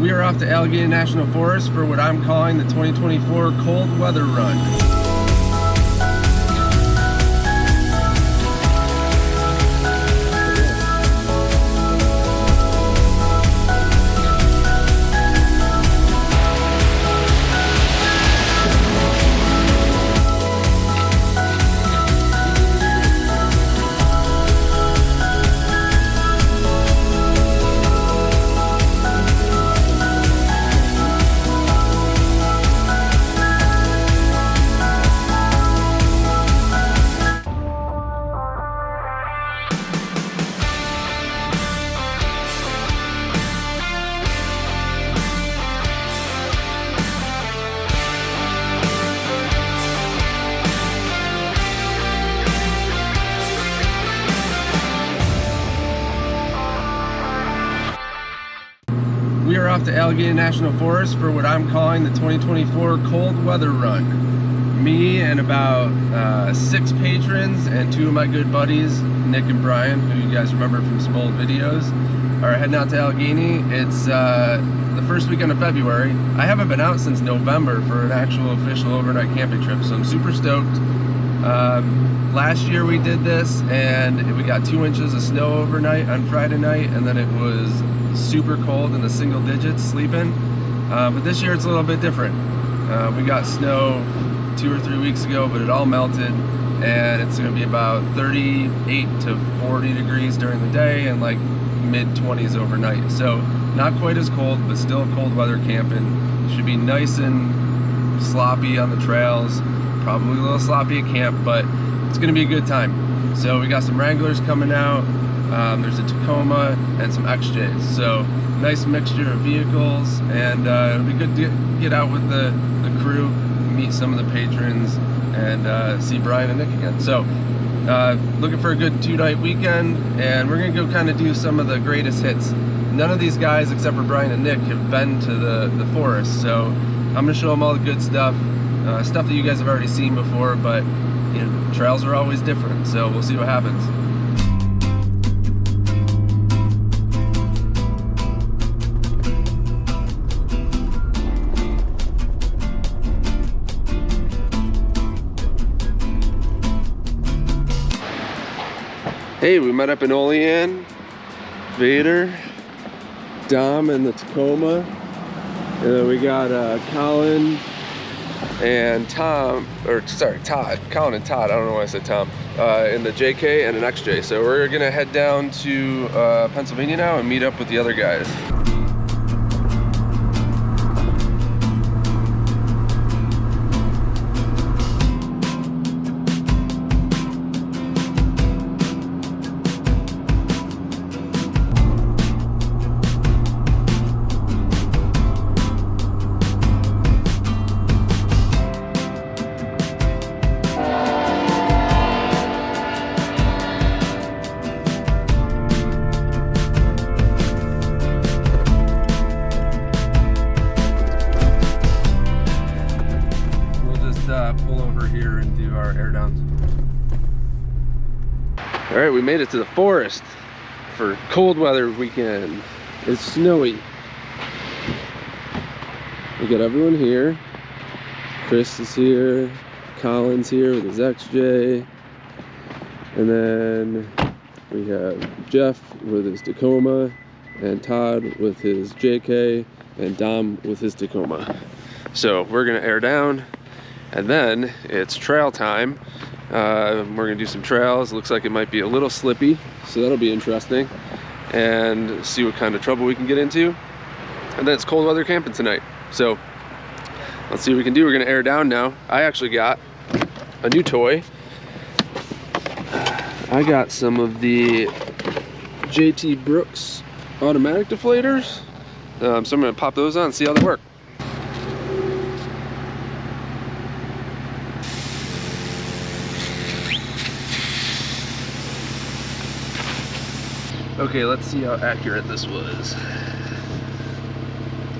We are off to Allegheny National Forest for what I'm calling the 2024 cold weather run. We are off to Allegheny National Forest for what I'm calling the 2024 cold weather run. Me and about 6 patrons and 2 of my good buddies, Nick and Brian, who you guys remember from some old videos, are heading out to Allegheny. It's the first weekend of February. I haven't been out since November for an actual official overnight camping trip, so I'm super stoked. Last year we did this and we got 2 inches of snow overnight on Friday night, and then it was super cold in the single digits sleeping. But this year it's a little bit different. We got snow 2 or 3 weeks ago, but it all melted, and it's going to be about 38 to 40 degrees during the day and like mid-20s overnight. So not quite as cold, but still cold weather camping. Should be nice and sloppy on the trails, probably a little sloppy at camp, but it's going to be a good time. So we got some Wranglers coming out. There's a Tacoma and some XJs, so nice mixture of vehicles, and it'll be good to get out with the crew, meet some of the patrons, and see Brian and Nick again. So looking for a good 2-night weekend, and we're gonna go kind of do some of the greatest hits. None of these guys except for Brian and Nick have been to the forest, so I'm gonna show them all the good stuff, stuff that you guys have already seen before, but you know, trails are always different, so we'll see what happens. Hey, we met up in Olean, Vader, Dom, and the Tacoma. And then we got Colin and Tom, or sorry, Todd. Colin and Todd, I don't know why I said Tom, in the JK and an XJ. So we're gonna head down to Pennsylvania now and meet up with the other guys. Pull over here and do our air downs. All right, we made it to the forest for cold weather weekend. It's snowy. We got everyone here. Chris is here, Colin's here with his XJ, and then we have Jeff with his Tacoma, and Todd with his JK, and Dom with his Tacoma. So we're gonna air down, and then it's trail time. We're gonna do some trails. Looks like it might be a little slippy, so that'll be interesting, and see what kind of trouble we can get into. And then it's cold weather camping tonight, so let's see what we can do. We're gonna air down now. I actually got a new toy. I got some of the JT Brooks automatic deflators, so I'm gonna pop those on and see how they work. Okay, let's see how accurate this was.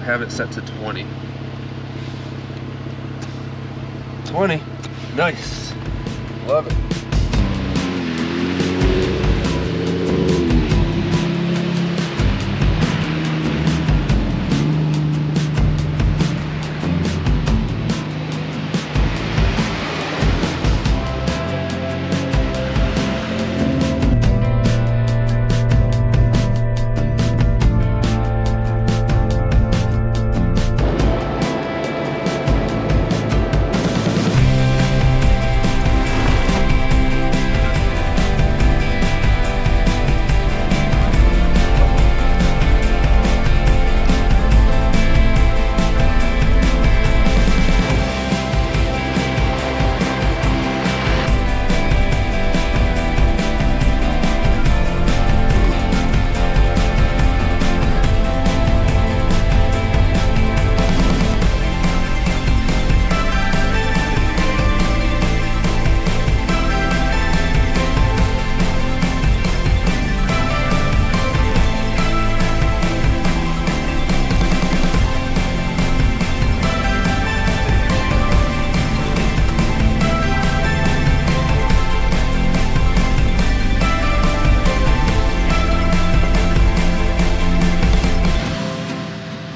I have it set to 20. 20, nice, love it.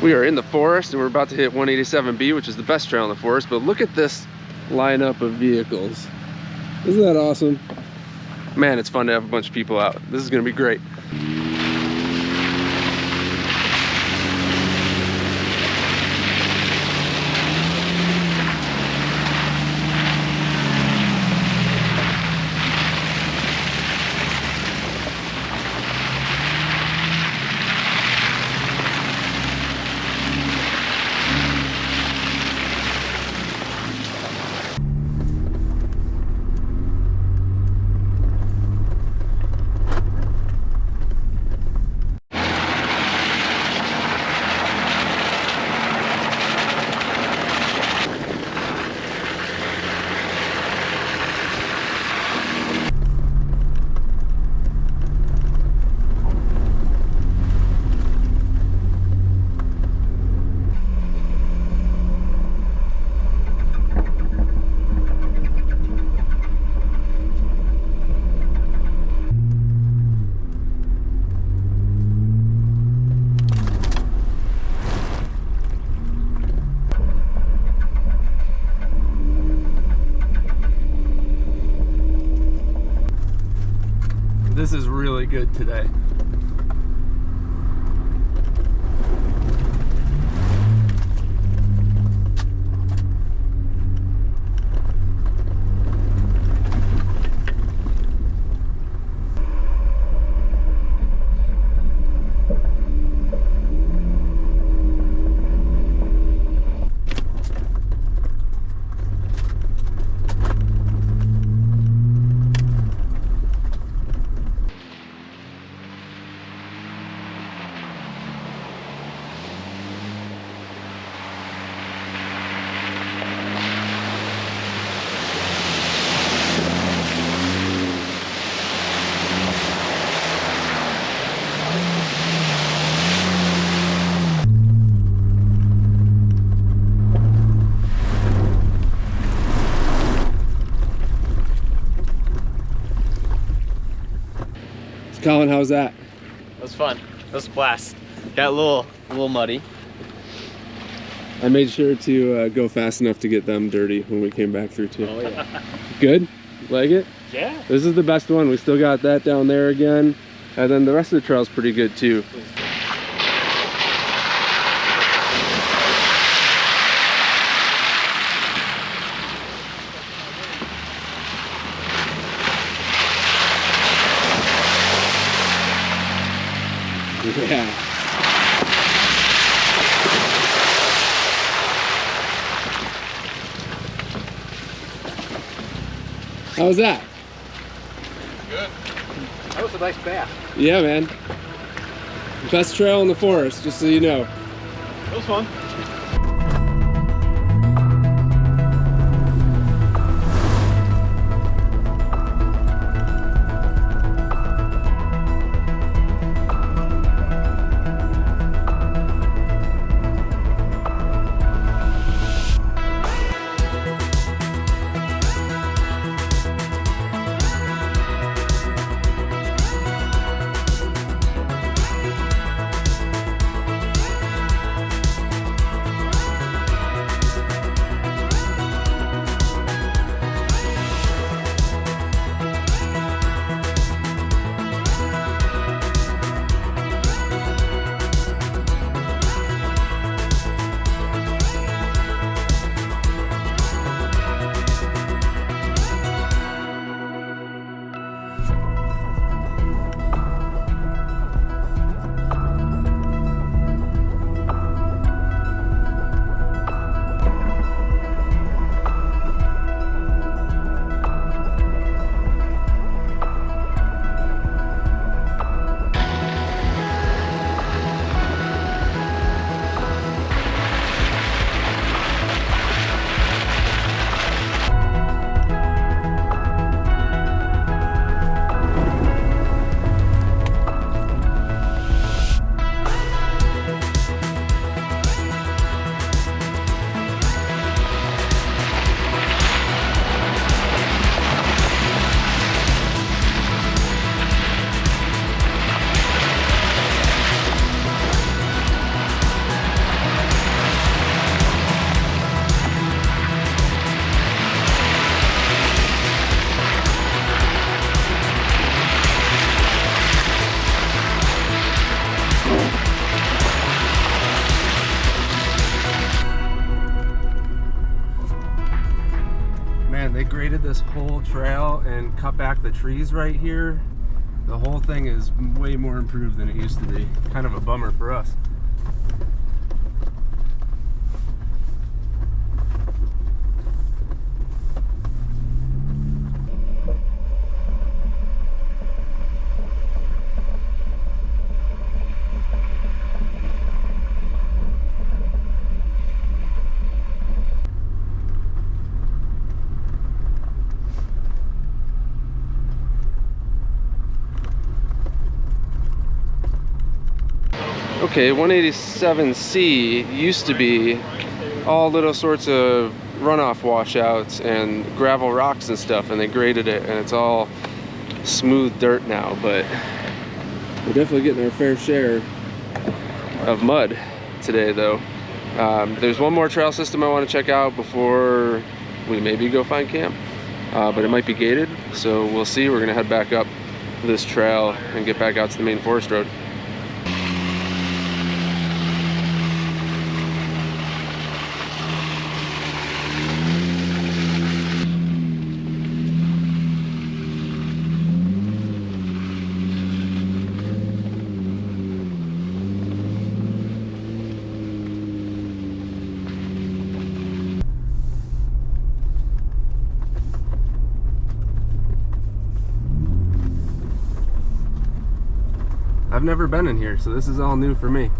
We are in the forest and we're about to hit 187B, which is the best trail in the forest, but look at this lineup of vehicles. Isn't that awesome? Man, it's fun to have a bunch of people out. This is gonna be great. This is really good today. Colin, how's that? That was fun. That was a blast. Got a little muddy. I made sure to go fast enough to get them dirty when we came back through too. Oh yeah. Good? Like it? Yeah. This is the best one. We still got that down there again. And then the rest of the trail's pretty good too. Yeah. How was that? Good. That was a nice bath. Yeah, man. Best trail in the forest, just so you know. It was fun. graded this whole trail and cut back the trees right here, the whole thing is way more improved than it used to be. Kind of a bummer for us. Okay, 187C used to be all little sorts of runoff washouts and gravel rocks and stuff, and they graded it and it's all smooth dirt now, but we're definitely getting our fair share of mud today though. There's one more trail system I want to check out before we maybe go find camp, but it might be gated, so we'll see. We're gonna head back up this trail and get back out to the main forest road. I've never been in here, so this is all new for me.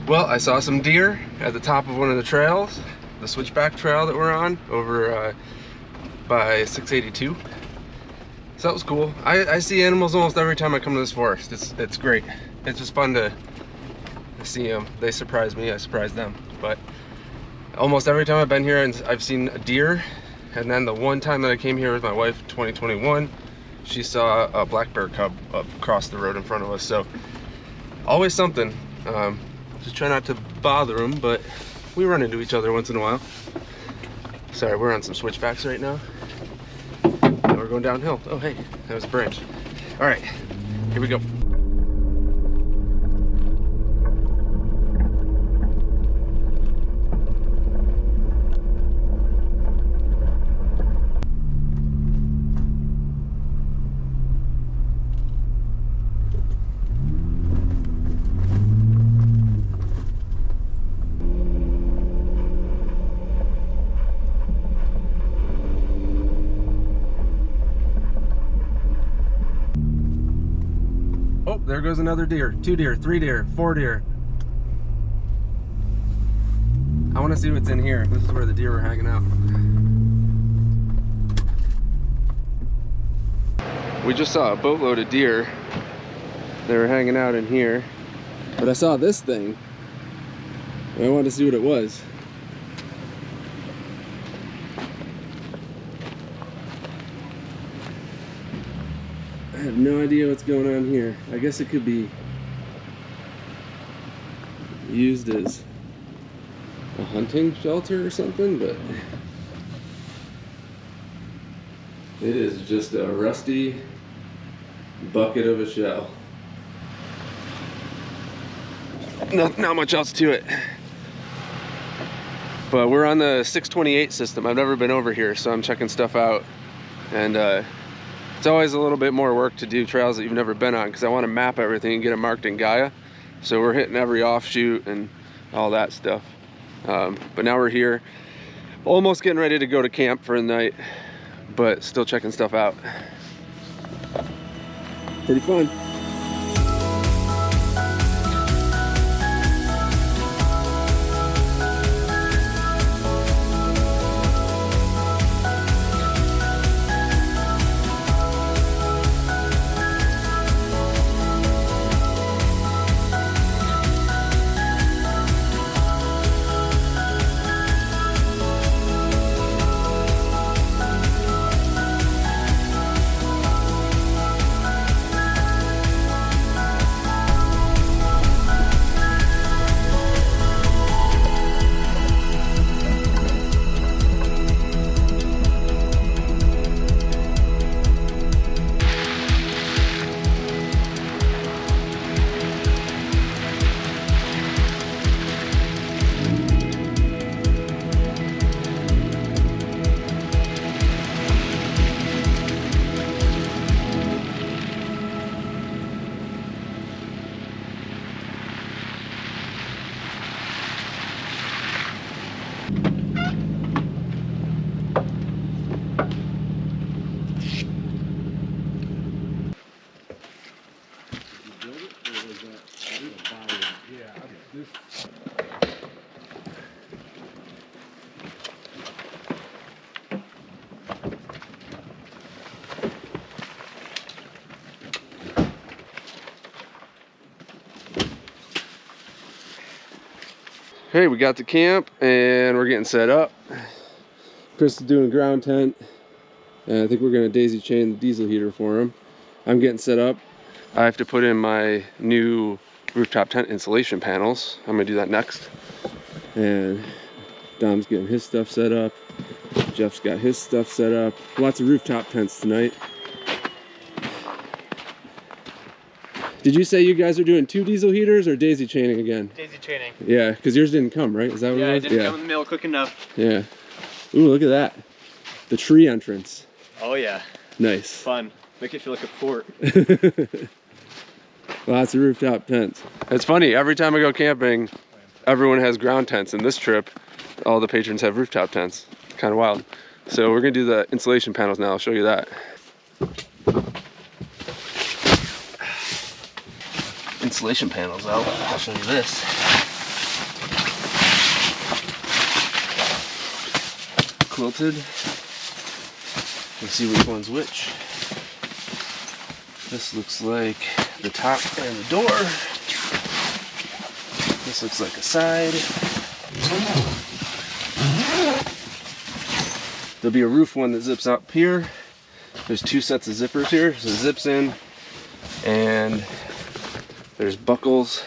Well, I saw some deer at the top of one of the trails, the switchback trail that we're on over by 682. So that was cool. I see animals almost every time I come to this forest. It's great. It's just fun to see them. They surprise me, I surprise them. But almost every time I've been here and I've seen a deer, and then the one time that I came here with my wife in 2021, she saw a black bear cub up across the road in front of us. So always something. Just try not to bother them, but we run into each other once in a while. Sorry, we're on some switchbacks right now. And we're going downhill. Oh, hey, that was a branch. All right, here we go. Oh, there goes another deer. 2 deer, 3 deer, 4 deer. I want to see what's in here. This is where the deer were hanging out. We just saw a boatload of deer. They were hanging out in here. But I saw this thing. And I wanted to see what it was. I have no idea what's going on here. I guess it could be used as a hunting shelter or something, but it is just a rusty bucket of a shell. Not much else to it. But we're on the 628 system. I've never been over here, so I'm checking stuff out. And it's always a little bit more work to do trails that you've never been on, because I want to map everything and get it marked in Gaia. So we're hitting every offshoot and all that stuff. But now we're here, almost getting ready to go to camp for the night, but still checking stuff out. Pretty fun. Hey, we got to camp and we're getting set up. Chris is doing a ground tent, and I think we're gonna daisy chain the diesel heater for him. I'm getting set up. I have to put in my new rooftop tent insulation panels. I'm gonna do that next. And Dom's getting his stuff set up. Jeff's got his stuff set up. Lots of rooftop tents tonight. Did you say you guys are doing 2 diesel heaters or daisy chaining again? Daisy chaining. Yeah, because yours didn't come, right? Is that what it was? It didn't come in the mail quick enough. Yeah. Ooh, look at that. The tree entrance. Oh yeah. Nice. Fun. Make it feel like a fort. Lots of rooftop tents. It's funny, every time I go camping, everyone has ground tents, and this trip, all the patrons have rooftop tents. Kind of wild. So we're gonna do the insulation panels now. I'll show you that. Insulation panels out. I'll show you this. quilted. Let's see which one's which. This looks like the top and the door. This looks like a side. There'll be a roof one that zips up here. There's two sets of zippers here, so it zips in, and there's buckles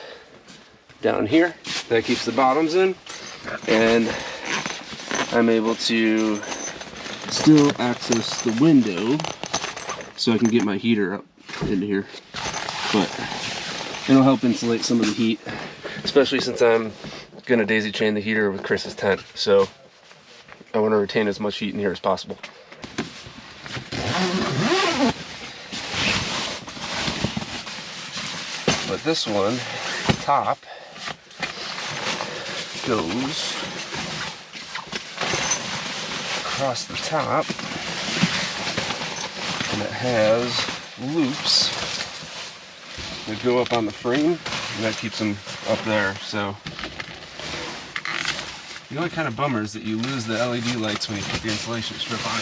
down here that keeps the bottoms in, and I'm able to still access the window so I can get my heater up into here. But it'll help insulate some of the heat, especially since I'm gonna daisy chain the heater with Chris's tent, so I want to retain as much heat in here as possible. But this one, the top, goes across the top, and it has loops that go up on the frame, and that keeps them up there. So the only kind of bummer is that you lose the LED lights when you put the insulation strip on.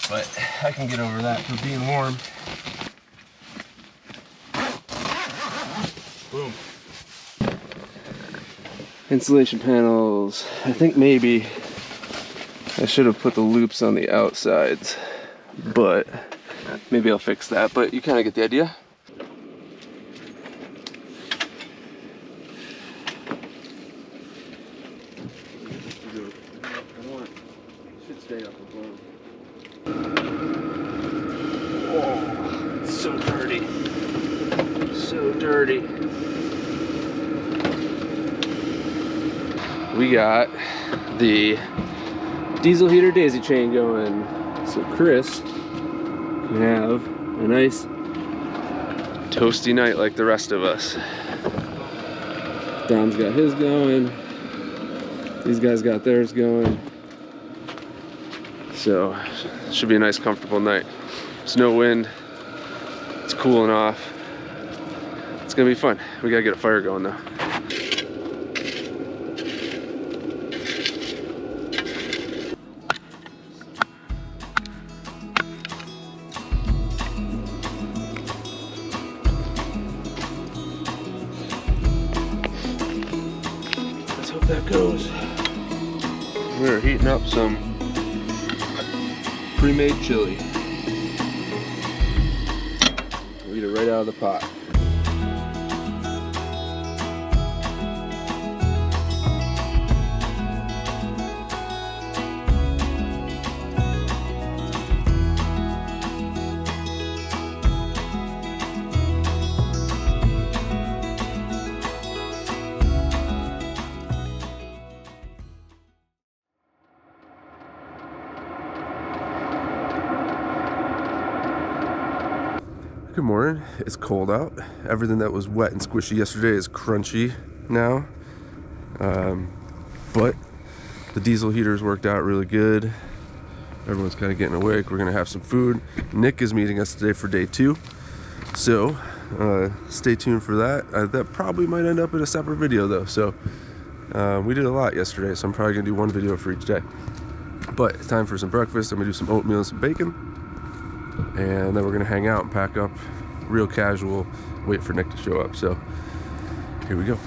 But I can get over that for being warm. Boom. Insulation panels. I think maybe I should have put the loops on the outsides, but maybe I'll fix that. But you kind of get the idea. Stay up above. Oh, it's so dirty. So dirty. We got the diesel heater daisy chain going, so Chris can have a nice toasty night like the rest of us. Dom's got his going. These guys got theirs going. So it should be a nice comfortable night. There's no wind, it's cooling off. It's gonna be fun. We gotta get a fire going though. Let's hope that goes. We're heating up some pre-made chili. We'll eat it right out of the pot. Good morning. It's cold out. Everything that was wet and squishy yesterday is crunchy now. But the diesel heaters worked out really good. Everyone's kind of getting awake. We're gonna have some food. Nick is meeting us today for day 2. So stay tuned for that. That probably might end up in a separate video though. So we did a lot yesterday, so I'm probably gonna do one video for each day. But it's time for some breakfast. I'm gonna do some oatmeal and some bacon. And then we're gonna hang out and pack up real casual, wait for Nick to show up. So here we go.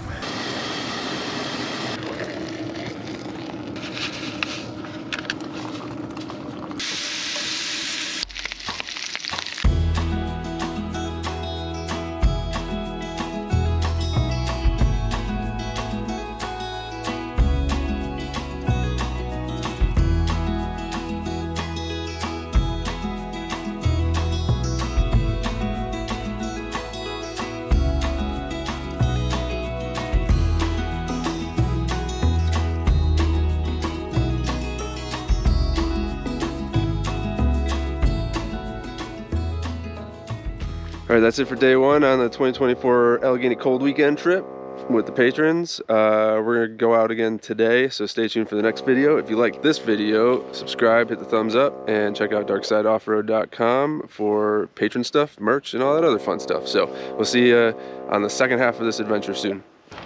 All right, that's it for day 1 on the 2024 Allegheny Cold Weekend trip with the patrons. We're gonna go out again today, so stay tuned for the next video. If you like this video, subscribe, hit the thumbs up, and check out DarksideOffroad.com for patron stuff, merch, and all that other fun stuff. So we'll see you on the second half of this adventure soon.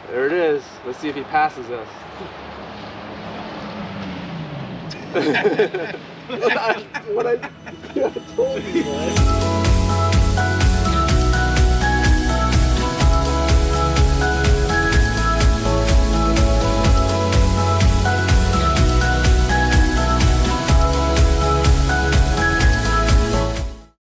There it is. Let's see if he passes us. What I told you, man.